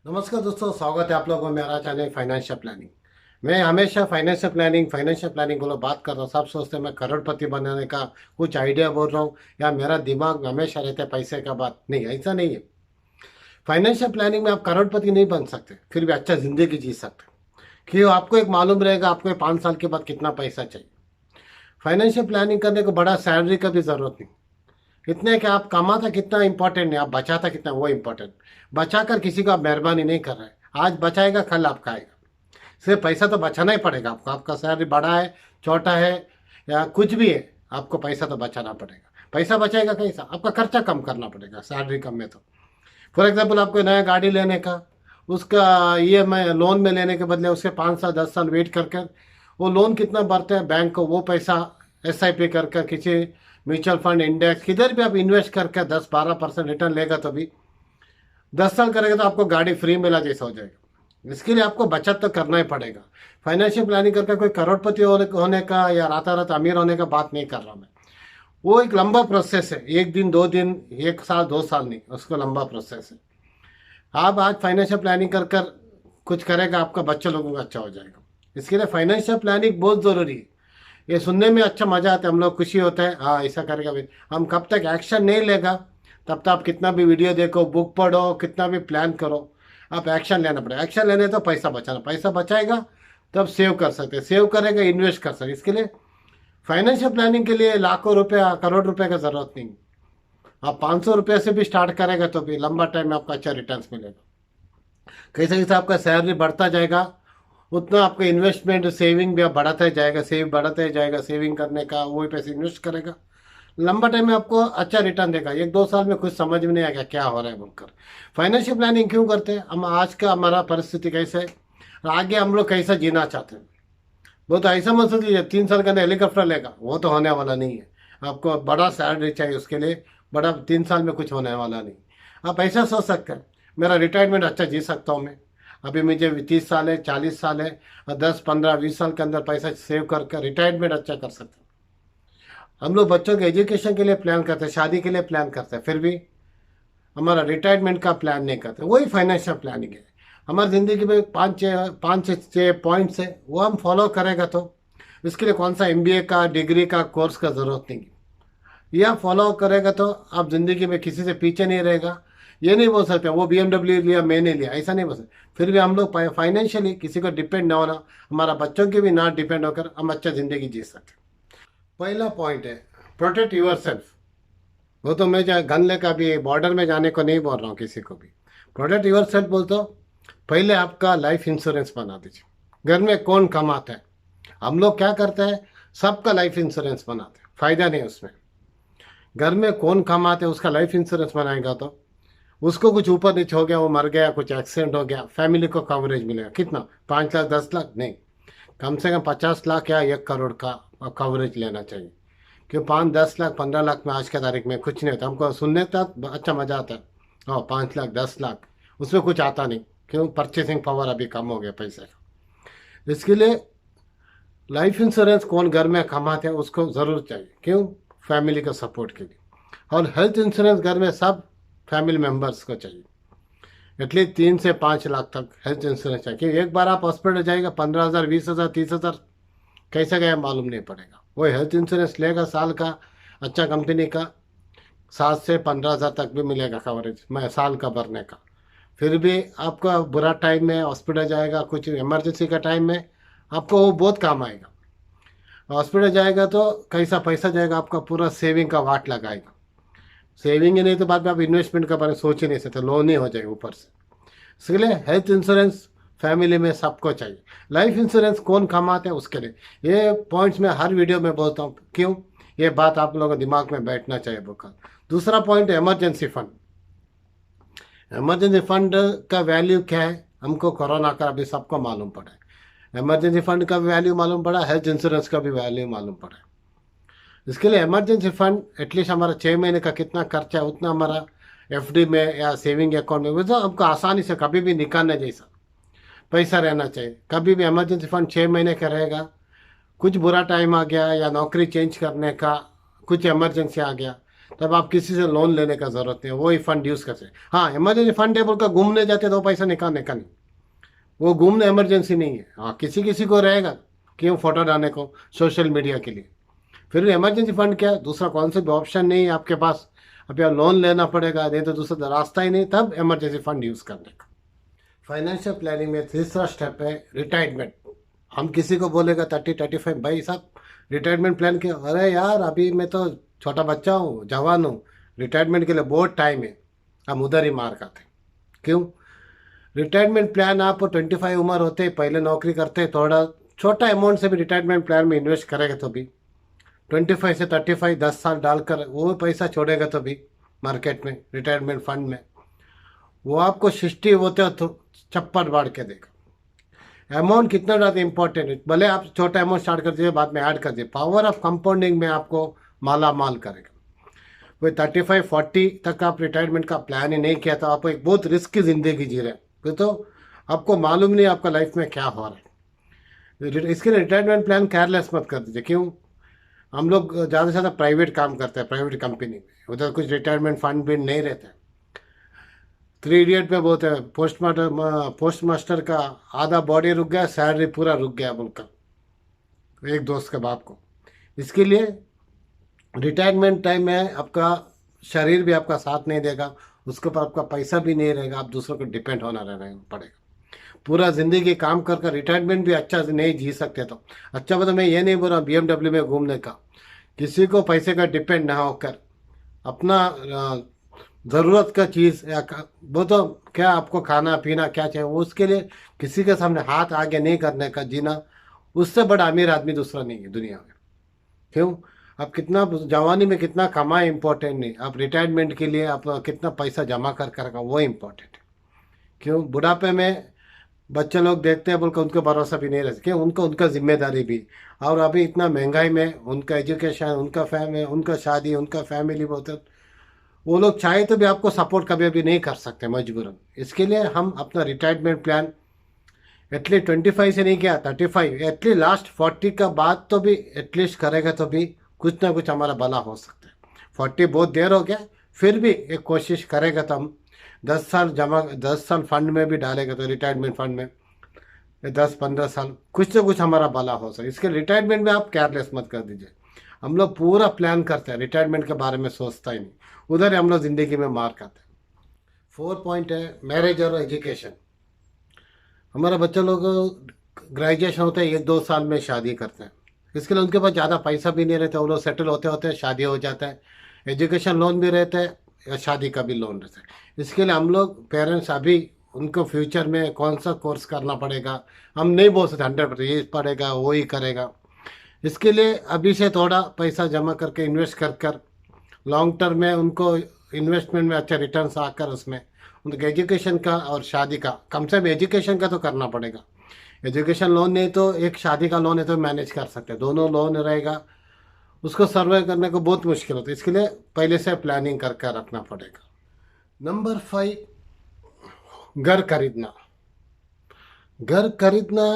नमस्कार दोस्तों, स्वागत है आप लोगों को मेरा चैनल फाइनेंशियल प्लानिंग। मैं हमेशा फाइनेंशियल प्लानिंग को लोग बात कर रहा हूँ। सब सोचते हैं मैं करोड़पति बनाने का कुछ आइडिया बोल रहा हूँ या मेरा दिमाग में हमेशा रहता है पैसे का बात। नहीं, ऐसा नहीं है। फाइनेंशियल प्लानिंग में आप करोड़पति नहीं बन सकते, फिर भी अच्छा जिंदगी जी सकते। क्यों? आपको एक मालूम रहेगा आपको 5 साल के बाद कितना पैसा चाहिए। फाइनेंशियल प्लानिंग करने को बड़ा सैलरी का भी जरूरत नहीं। इतने कि आप कमाता कितना इंपॉर्टेंट नहीं, आप बचाता कितना वो इंपॉर्टेंट। बचाकर किसी को आप मेहरबानी नहीं कर रहे। आज बचाएगा कल आप खाएगा। सिर्फ पैसा तो बचाना ही पड़ेगा आपको। आपका सैलरी बड़ा है, छोटा है या कुछ भी है, आपको पैसा तो बचाना पड़ेगा। पैसा बचाएगा कैसा? आपका खर्चा कम करना पड़ेगा सैलरी कम में तो। फॉर एग्जाम्पल आपको नया गाड़ी लेने का, उसका ईएमआई लोन में लेने के बदले उसके 5 साल 10 साल वेट कर कर वो लोन कितना भरते हैं बैंक को, वो पैसा एसआईपी कर कर किसी म्यूचुअल फंड इंडेक्स किधर भी आप इन्वेस्ट करके 10-12% रिटर्न लेगा तो भी 10 साल करेगा तो आपको गाड़ी फ्री मिला जैसा हो जाएगा। इसके लिए आपको बचत तो करना ही पड़ेगा। फाइनेंशियल प्लानिंग करके कोई करोड़पति होने का या राता रात अमीर होने का बात नहीं कर रहा मैं। वो एक लंबा प्रोसेस है, 1 दिन 2 दिन 1 साल 2 साल नहीं, उसको लंबा प्रोसेस है। आप आज फाइनेंशियल प्लानिंग कर कर कुछ करेगा, आपका बच्चे लोगों का अच्छा हो जाएगा। इसके लिए फाइनेंशियल प्लानिंग बहुत ज़रूरी है। ये सुनने में अच्छा मजा आता है, हम लोग खुशी होता है, हाँ ऐसा करेगा भाई। हम कब तक एक्शन नहीं लेगा तब तक आप कितना भी वीडियो देखो, बुक पढ़ो, कितना भी प्लान करो, आप एक्शन लेना पड़ेगा। एक्शन लेने तो पैसा बचाना, पैसा बचाएगा तब सेव कर सकते, सेव करेगा इन्वेस्ट कर सकते। इसके लिए फाइनेंशियल प्लानिंग के लिए लाखों रुपया करोड़ रुपए का जरूरत नहीं। आप 500 रुपये से भी स्टार्ट करेगा तो भी लंबा टाइम में आपको अच्छा रिटर्न मिलेगा। कैसे कैसे आपका सैलरी बढ़ता जाएगा उतना आपका इन्वेस्टमेंट सेविंग भी आप बढ़ाता ही जाएगा, सेव बढ़ाता ही जाएगा। सेविंग करने का वही पैसे इन्वेस्ट करेगा, लंबा टाइम में आपको अच्छा रिटर्न देगा। 1-2 साल में कुछ समझ में नहीं आएगा क्या हो रहा है बोलकर। फाइनेंशियल प्लानिंग क्यों करते हैं हम? आज का हमारा परिस्थिति कैसे है, आगे हम लोग कैसा जीना चाहते हैं। वो तो ऐसा मत सोचिए 3 साल के अंदर हेलीकॉप्टर लेगा, वो तो होने वाला नहीं है। आपको बड़ा सैलरी चाहिए उसके लिए, बड़ा 3 साल में कुछ होने वाला नहीं। आप ऐसा सोच सकते हैं मेरा रिटायरमेंट अच्छा जी सकता हूँ मैं। अभी मुझे 30 साल है, 40 साल है, और 10-15-20 साल के अंदर पैसा सेव कर रिटायरमेंट अच्छा कर सकते हैं। हम लोग बच्चों के एजुकेशन के लिए प्लान करते हैं, शादी के लिए प्लान करते हैं, फिर भी हमारा रिटायरमेंट का प्लान नहीं करते। वही फाइनेंशियल प्लानिंग है। हमारी ज़िंदगी में 5 से 6 पॉइंट्स है, वो हम फॉलो करेगा तो इसके लिए कौन सा एमबीए का डिग्री का कोर्स का ज़रूरत नहीं। यह फॉलो करेगा तो आप ज़िंदगी में किसी से पीछे नहीं रहेगा। ये नहीं बोल सकते वो BMW लिया मैंने लिया, ऐसा नहीं बोल सकते। फिर भी हम लोग फाइनेंशियली किसी को डिपेंड ना होना, हमारा बच्चों के भी ना डिपेंड होकर हम अच्छा ज़िंदगी जी सकते। पहला पॉइंट है प्रोटेक्ट यूर सेल्फ। वो तो मैं गन लेकर अभी बॉर्डर में जाने को नहीं बोल रहा हूँ किसी को भी। प्रोटेक्ट यूर सेल्फ बोल तो पहले आपका लाइफ इंश्योरेंस बना दीजिए। घर में कौन कमाता है? हम लोग क्या करते हैं, सबका लाइफ इंश्योरेंस बनाते हैं, फायदा नहीं उसमें। घर में कौन कमाते है उसका लाइफ इंश्योरेंस बनाएगा तो उसको कुछ ऊपर नीचे हो गया, वो मर गया, कुछ एक्सीडेंट हो गया, फैमिली को कवरेज मिलेगा। कितना? 5 लाख 10 लाख नहीं, कम से कम 50 लाख या 1 करोड़ का कवरेज लेना चाहिए। क्यों? 5-10 लाख 15 लाख में आज के तारीख में कुछ नहीं होता। हमको सुनने तक अच्छा मजा आता है, हाँ 5 लाख 10 लाख उसमें कुछ आता नहीं। क्यों? परचेसिंग पावर अभी कम हो गया पैसे का। इसके लिए लाइफ इंश्योरेंस कौन घर में कमाते हैं उसको ज़रूर चाहिए। क्यों? फैमिली को सपोर्ट के लिए। और हेल्थ इंश्योरेंस घर में सब फैमिली मेम्बर्स को चाहिए। एटलीस्ट 3 से 5 लाख तक हेल्थ इंश्योरेंस चाहिए। क्योंकि एक बार आप हॉस्पिटल जाएगा 15,000 20,000 30,000 कैसे गया मालूम नहीं पड़ेगा। वो हेल्थ इंश्योरेंस लेगा साल का, अच्छा कंपनी का, 7 से 15,000 तक भी मिलेगा कवरेज मैं साल का भरने का। फिर भी आपका बुरा टाइम में हॉस्पिटल जाएगा, कुछ इमरजेंसी का टाइम में आपको वो बहुत काम आएगा। हॉस्पिटल जाएगा तो कैसा पैसा जाएगा आपका, पूरा सेविंग का वाट लगाएगा। सेविंग ही नहीं तो बाद में आप इन्वेस्टमेंट का बारे में सोच ही नहीं सकते, लोन ही हो जाएगा ऊपर से। इसलिए हेल्थ इंश्योरेंस फैमिली में सबको चाहिए। लाइफ इंश्योरेंस कौन कमाते हैं उसके लिए। ये पॉइंट्स मैं हर वीडियो में बोलता हूँ, क्यों? ये बात आप लोगों के दिमाग में बैठना चाहिए बुका। दूसरा पॉइंट है इमरजेंसी फंड। इमरजेंसी फंड का वैल्यू क्या है हमको कोरोना का अभी सबको मालूम पड़ा है। इमरजेंसी फंड का भी वैल्यू मालूम पड़ा, हेल्थ इंश्योरेंस का भी वैल्यू मालूम पड़ा है। इसके लिए इमरजेंसी फंड एटलीस्ट हमारा 6 महीने का कितना खर्चा है उतना हमारा एफडी में या सेविंग अकाउंट में वो तो हमको आसानी से कभी भी निकालने जैसा पैसा रहना चाहिए। कभी भी इमरजेंसी फंड 6 महीने का रहेगा। कुछ बुरा टाइम आ गया या नौकरी चेंज करने का कुछ इमरजेंसी आ गया, तब आप किसी से लोन लेने का ज़रूरत नहीं है, वही फंड यूज़ कर सकते। हाँ, इमरजेंसी फंड टेबल का घूमने जाते तो पैसा निकालने का नहीं, वो घूमना इमरजेंसी नहीं है। हाँ, किसी किसी को रहेगा क्यों, फोटो डालने को, सोशल मीडिया के लिए। फिर इमरजेंसी फंड क्या है, दूसरा कौन सा भी ऑप्शन नहीं है आपके पास, अब यार लोन लेना पड़ेगा, नहीं तो दूसरा रास्ता ही नहीं, तब इमरजेंसी फंड यूज़ करने का। फाइनेंशियल प्लानिंग में तीसरा स्टेप है रिटायरमेंट। हम किसी को बोलेगा 30-35, भाई साहब रिटायरमेंट प्लान किया, अरे यार अभी मैं तो छोटा बच्चा हूँ, जवान हूँ, रिटायरमेंट के लिए बहुत टाइम है, हम उधर ही मार खाते। क्यों? रिटायरमेंट प्लान आप 25 उम्र होते पहले नौकरी करते, थोड़ा छोटा अमाउंट से भी रिटायरमेंट प्लान में इन्वेस्ट करेगा तो भी 25 से 35 10 साल डालकर वो पैसा छोड़ेगा तो भी मार्केट में, रिटायरमेंट फंड में, वो आपको 60 होते हो तो चप्पट बाढ़ के देगा। अमाउंट कितना ज़्यादा इंपॉर्टेंट है, भले आप छोटा अमाउंट स्टार्ट कर दीजिए, बाद में ऐड कर दीजिए, पावर ऑफ कंपाउंडिंग में आपको माला माल करेगा। कोई 35-40 तक आप रिटायरमेंट का प्लान ही नहीं किया तो आप एक बहुत रिस्की ज़िंदगी जी रहे हैं, फिर तो आपको मालूम नहीं आपका लाइफ में क्या हो रहा है। इसके लिए रिटायरमेंट प्लान केयरलेस मत कर दीजिए। क्यों? हम लोग ज़्यादा से ज़्यादा प्राइवेट काम करते हैं, प्राइवेट कंपनी में, उधर कुछ रिटायरमेंट फंड भी नहीं रहता है। 3 इडियट में बोलते हैं, पोस्ट मास्टर का आधा बॉडी रुक गया, सैलरी पूरा रुक गया बोलकर, एक दोस्त के बाप को। इसके लिए रिटायरमेंट टाइम में आपका शरीर भी आपका साथ नहीं देगा, उसके ऊपर आपका पैसा भी नहीं रहेगा, आप दूसरों को डिपेंड होना रहना पड़ेगा। पूरा ज़िंदगी काम कर कर रिटायरमेंट भी अच्छा से नहीं जी सकते तो अच्छा। मतलब मैं ये नहीं बोल रहा BMW में घूमने का, किसी को पैसे का डिपेंड ना होकर अपना ज़रूरत का चीज़ या वो तो क्या आपको खाना पीना क्या चाहिए, वो उसके लिए किसी के सामने हाथ आगे नहीं करने का जीना, उससे बड़ा अमीर आदमी दूसरा नहीं है दुनिया में। क्यों? आप कितना जवानी में कितना कमाए इम्पोर्टेंट नहीं, आप रिटायरमेंट के लिए आप कितना पैसा जमा कर कर का वो इम्पोर्टेंट है। क्यों? बुढ़ापे में बच्चे लोग देखते हैं बोलकर उनको भरोसा भी नहीं रहता, क्यों? उनको उनका जिम्मेदारी भी, और अभी इतना महंगाई में उनका एजुकेशन, उनका फैमिली, उनका शादी, उनका फैमिली बहुत, वो लोग चाहे तो भी आपको सपोर्ट कभी भी नहीं कर सकते मजबूरन। इसके लिए हम अपना रिटायरमेंट प्लान एटलीस्ट 25 से नहीं किया 35, एटलीस्ट लास्ट 40 का बाद तो भी एटलीस्ट करेगा तो भी कुछ ना कुछ हमारा भला हो सकता है। 40 बहुत देर हो गया, फिर भी एक कोशिश करेगा तो हम 10 साल फंड में भी डालेगा तो रिटायरमेंट फंड में 10-15 साल कुछ ना कुछ हमारा भला हो सकता है। इसके रिटायरमेंट में आप केयरलेस मत कर दीजिए। हम लोग पूरा प्लान करते हैं, रिटायरमेंट के बारे में सोचता ही नहीं, उधर ही हम लोग ज़िंदगी में मार खाते हैं। 4 पॉइंट है मैरिज और एजुकेशन। हमारा बच्चा लोग ग्रेजुएशन होता है 1-2 साल में शादी करते हैं, इसके लिए उनके पास ज़्यादा पैसा भी नहीं रहता, वो लोग सेटल होते होते शादी हो जाता है, एजुकेशन लोन भी रहता है या शादी का भी लोन रहता है। इसके लिए हम लोग पेरेंट्स अभी उनको फ्यूचर में कौन सा कोर्स करना पड़ेगा हम नहीं बोल सकते 100% ये पड़ेगा वो ही करेगा। इसके लिए अभी से थोड़ा पैसा जमा करके इन्वेस्ट कर कर लॉन्ग टर्म में उनको इन्वेस्टमेंट में अच्छा रिटर्न्स आकर उसमें उनके एजुकेशन का और शादी का, कम से कम एजुकेशन का तो करना पड़ेगा। एजुकेशन लोन नहीं तो एक शादी का लोन है तो मैनेज कर सकते हैं, दोनों लोन रहेगा उसको सर्वे करने को बहुत मुश्किल होता है। इसके लिए पहले से प्लानिंग करके रखना पड़ेगा। नंबर 5, घर खरीदना। घर खरीदना,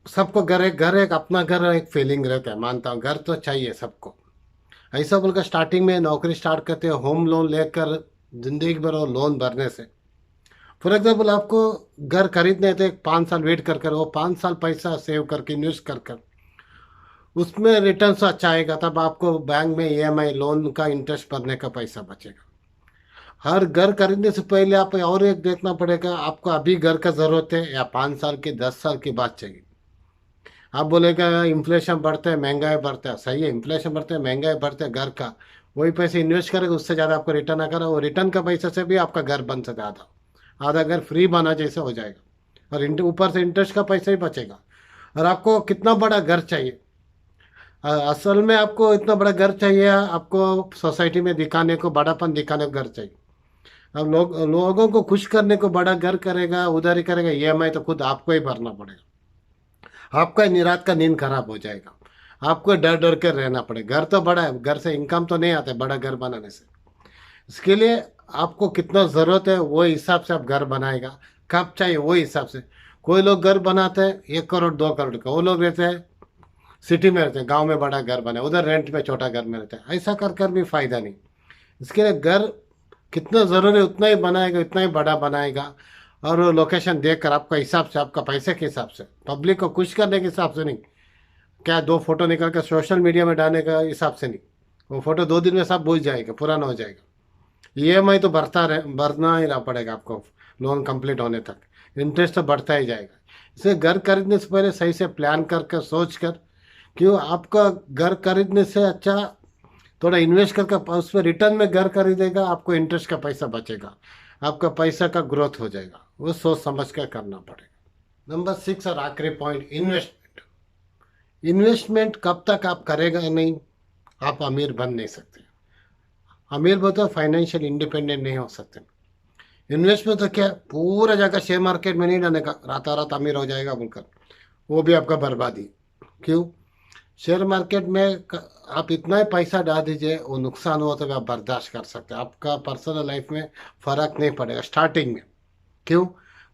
सबको घर एक अपना घर एक फीलिंग रहता है, मानता हूँ घर तो चाहिए सबको। ऐसा बोलकर स्टार्टिंग में नौकरी स्टार्ट करते हैं होम लोन लेकर जिंदगी भर वो लोन भरने से, फॉर एग्जाम्पल आपको घर खरीदने हैं तो एक 5 साल वेट कर कर वो 5 साल पैसा सेव करके इन्वेस्ट कर कर उसमें रिटर्न अच्छा आएगा, तब आपको बैंक में EMI लोन का इंटरेस्ट भरने का पैसा बचेगा। हर घर खरीदने से पहले आप और एक देखना पड़ेगा आपको अभी घर का ज़रूरत है या 5 साल की 10 साल की बात चाहिए। आप बोलेगा इन्फ्लेशन बढ़ता है महंगाई बढ़ता है, सही है, इन्फ्लेशन बढ़ता है महंगाई बढ़ता है, घर का वही पैसे इन्वेस्ट करेगा उससे ज़्यादा आपको रिटर्न आकर, वो रिटर्न का पैसा से भी आपका घर बन सकता है, आधा आधा घर फ्री बना जैसे हो जाएगा, और ऊपर से इंटरेस्ट का पैसा ही बचेगा। और आपको कितना बड़ा घर चाहिए, असल में आपको इतना बड़ा घर चाहिए, आपको सोसाइटी में दिखाने को, बड़ापन दिखाने को घर चाहिए। अब लोगों को खुश करने को बड़ा घर करेगा, उधारी करेगा, EMI तो खुद आपको ही भरना पड़ेगा, आपका रात का नींद खराब हो जाएगा, आपको डर डर कर रहना पड़ेगा। घर तो बड़ा है, घर से इनकम तो नहीं आता बड़ा घर बनाने से। इसके लिए आपको कितना ज़रूरत है वो हिसाब से आप घर बनाएगा, कब चाहिए वो हिसाब से। कोई लोग घर बनाते हैं 1 करोड़ 2 करोड़ का, वो लोग रहते हैं सिटी में, रहते हैं गांव में बड़ा घर बना, उधर रेंट में छोटा घर में रहते हैं, ऐसा कर कर भी फ़ायदा नहीं। इसके लिए घर कितना ज़रूरी है उतना ही बनाएगा, उतना ही बड़ा बनाएगा। और वो लोकेशन देखकर आपका हिसाब से, आपका पैसे के हिसाब से, पब्लिक को खुश करने के हिसाब से नहीं, क्या दो फोटो निकाल कर सोशल मीडिया में डालने का हिसाब से नहीं। वो फोटो 2 दिन में सब भूल जाएगा, पुराना हो जाएगा। ईएमआई तो भरना ही रहा पड़ेगा आपको लोन कंप्लीट होने तक, इंटरेस्ट तो बढ़ता ही जाएगा। इसलिए घर खरीदने से पहले सही से प्लान कर सोच कर, क्यों आपका घर खरीदने से अच्छा थोड़ा इन्वेस्ट करके उसमें रिटर्न में घर खरीदेगा, आपको इंटरेस्ट का पैसा बचेगा, आपका पैसा का ग्रोथ हो जाएगा। वो सोच समझ कर करना पड़ेगा। नंबर 6 और आखिरी पॉइंट, इन्वेस्टमेंट। इन्वेस्टमेंट कब तक आप करेगा नहीं, आप अमीर बन नहीं सकते। अमीर बोलते फाइनेंशियल इंडिपेंडेंट नहीं हो सकते। इन्वेस्टमेंट तो क्या, पूरा जगह शेयर मार्केट में नहीं डालने का, राता रात अमीर हो जाएगा बोलकर, वो भी आपका बर्बादी। क्यों, शेयर मार्केट में आप इतना ही पैसा डाल दीजिए, वो नुकसान हुआ तो भी आप बर्दाश्त कर सकते हैं, आपका पर्सनल लाइफ में फर्क नहीं पड़ेगा स्टार्टिंग में। क्यों,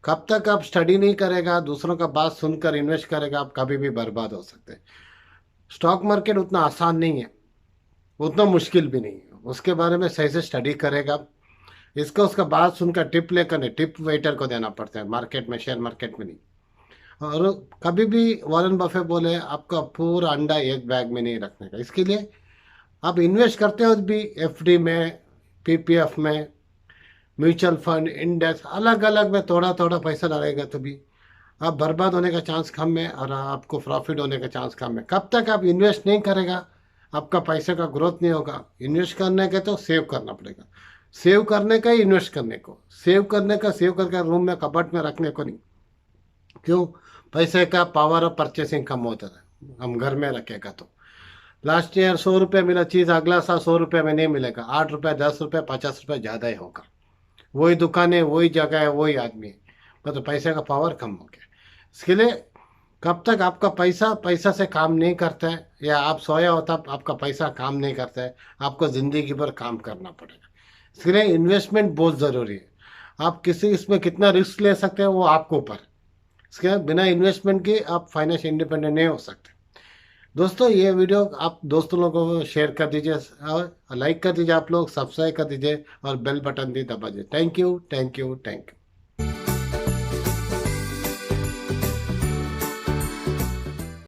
कब तक आप स्टडी नहीं करेगा, दूसरों का बात सुनकर इन्वेस्ट करेगा, आप कभी भी बर्बाद हो सकते हैं। स्टॉक मार्केट उतना आसान नहीं है, उतना मुश्किल भी नहीं है, उसके बारे में सही से स्टडी करेगा। इसका उसका बात सुनकर टिप लेकर नहीं, टिप वेटर को देना पड़ता है मार्केट में, शेयर मार्केट में नहीं। और कभी भी वॉरेन बफे बोले आपका पूरा अंडा एक बैग में नहीं रखने का। इसके लिए आप इन्वेस्ट करते हो भी एफडी में, पीपीएफ में, म्यूचुअल फंड, इंडेक्स, अलग अलग में थोड़ा थोड़ा पैसा डालेगा तो भी आप बर्बाद होने का चांस कम है और आपको प्रॉफिट होने का चांस कम है। कब तक आप इन्वेस्ट नहीं करेगा, आपका पैसे का ग्रोथ नहीं होगा। इन्वेस्ट करने के तो सेव करना पड़ेगा, सेव करने का ही इन्वेस्ट करने को, सेव करने का सेव करके रूम में कबर्ड में रखने को नहीं। क्यों, पैसे का पावर ऑफ परचेसिंग कम होता है, हम घर में रखेगा तो लास्ट ईयर 100 रुपये मिला चीज़, अगला साल 100 रुपये में नहीं मिलेगा, 8 रुपये, 10 रुपये, 50 रुपये ज़्यादा ही होगा। वही दुकान है, वही जगह है, वही आदमी है, मतलब पैसे का पावर कम हो गया। इसके लिए कब तक आपका पैसा पैसा से काम नहीं करता है, या आप सोया होता आपका पैसा काम नहीं करता है, आपको ज़िंदगी भर काम करना पड़ेगा। इसके लिए इन्वेस्टमेंट बहुत ज़रूरी है। आप किसी इसमें कितना रिस्क ले सकते हैं वो आपको ऊपर। इसके बाद बिना इन्वेस्टमेंट के आप फाइनेंशियल इंडिपेंडेंट नहीं हो सकते। दोस्तों, ये वीडियो आप दोस्तों लोगों को शेयर कर दीजिए और लाइक कर दीजिए, आप लोग सब्सक्राइब कर दीजिए और बेल बटन भी दबा दीजिए। Thank you, thank you, thank you.